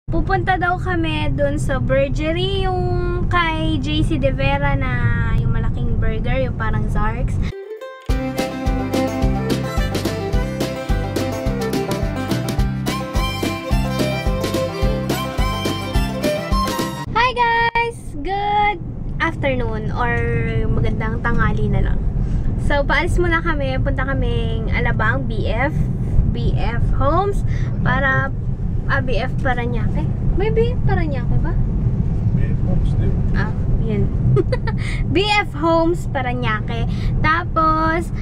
Pupunta daw kami dun sa Burgery, yung kay JC De Vera na yung malaking burger, yung parang Zarks. Hi guys! Good afternoon or magandang tanghali na lang. So, paalis muna kami. Punta kaming Alabang, BF Homes para BF Paranaque. May BF Paranaque ba? BF Homes din. Yun. BF Homes Paranaque. Tapos,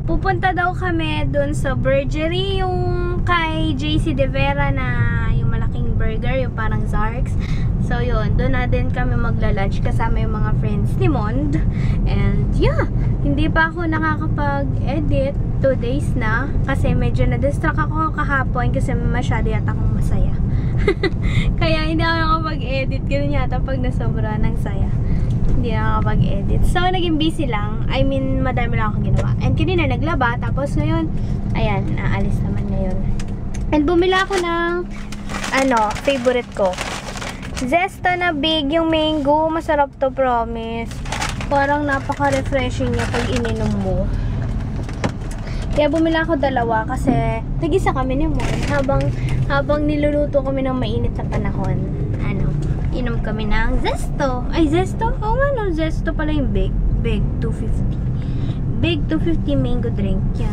pupunta daw kami dun sa Burgery, yung kay JC De Vera na yung malaking burger, yung parang Zarks. So, yun. Doon na din kami magla-lunch kasama yung mga friends ni Mond. And, yeah. Hindi pa ako nakakapag-edit. 2 days na. Kasi medyo na-distract ako kahapon kasi masyado yata akong masaya. Kaya hindi ako nakapag-edit. Ganun yata pag nasobra ng saya. Hindi na nakapag-edit. So, naging busy lang. I mean, madami lang akong ginawa. And kanina naglaba. Tapos ngayon, ayan, naalis naman ngayon. And bumila ako ng, favorite ko. Zesta na big yung mango. Masarap to, promise. Parang napaka-refreshing niya pag ininom mo. Kaya bumila ako 2 kasi nag-isa kami ni Mon. Habang niluluto kami ng mainit na panahon. Inom kami ng Zesto. Ay, Zesto? Oo nga no, Zesto pala yung big. Big 250. Big 250 mango drink. Yeah.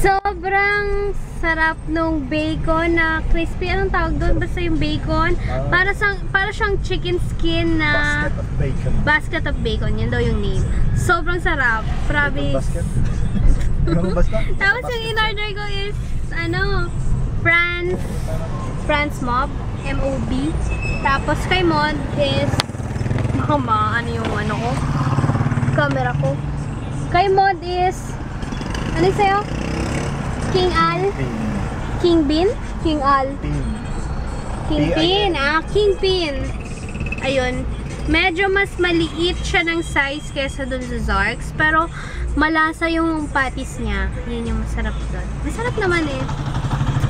Sobrang sarap nung bacon na crispy. Anong tawag doon? Basta yung bacon. Para siyang chicken skin na Basket of bacon. Basket of bacon. Yan daw yung name. Sobrang sarap. Promise. Tapos yung in-order ko is France Mob. M-O-B. Tapos kay Mod is mama, ko? Camera ko. Kay Mod is ano sa'yo? King Al? King Bean? King Al? Kingpin. Kingpin. Ayun. Medyo mas maliit siya ng size kesa dun sa Zarks. Pero malasa yung patties niya. Yun yung masarap dun. Masarap naman eh.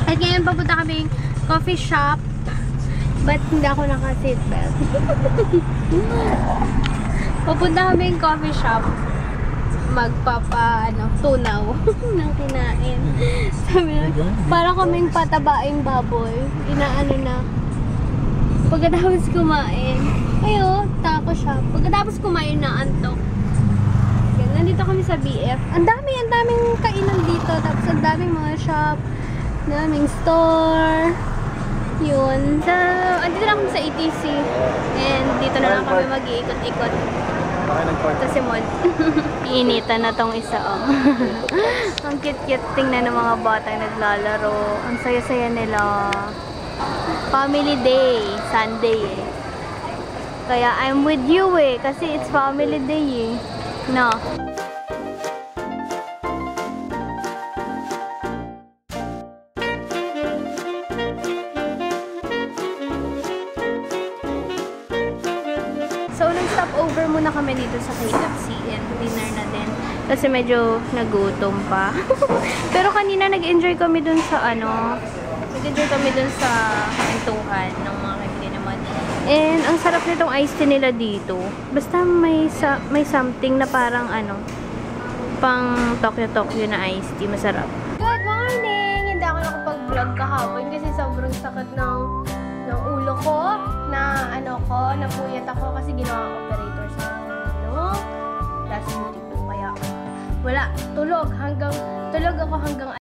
At ngayon papunta kaming coffee shop. But hindi ako naka-seatbelt. Papunta kaming coffee shop. Tunaw ng kinain. Sabi na, para kaming patabaing baboy. Inaano na. Pagkatapos kumain, taco shop. Pagkatapos kumain na antok. Yan, nandito kami sa BF. Ang daming kainan dito. Tapos ang daming mga shop. Daming store. Yun. Andito lang kami sa ETC. And dito na lang kami mag-iikot-ikot. kayo nag-park. Ito si Mod. Iinitan na tong isa, oh. Ang cute-cute tingnan ng mga batang naglalaro. Ang saya-saya nila. Family day. Sunday, eh. Kaya I'm with you, eh. Kasi it's family day, eh. No? So, nag-stop over muna kami dito sa KFC and dinner na din. Kasi medyo nagutom pa. Pero kanina nag-enjoy kami dun sa nag-enjoy kami dun sa kwentuhan ng mga kaibigan naman. And ang sarap nitong iced tea nila dito. Basta may something na parang pang Tokyo na iced tea. Masarap. Good morning! Hindi ako nakapag-vlog kahapon kasi sobrang sakit ng ulo ko na napuyat ako kasi ginawa operator sa last week. Kaya wala, tulog ako hanggang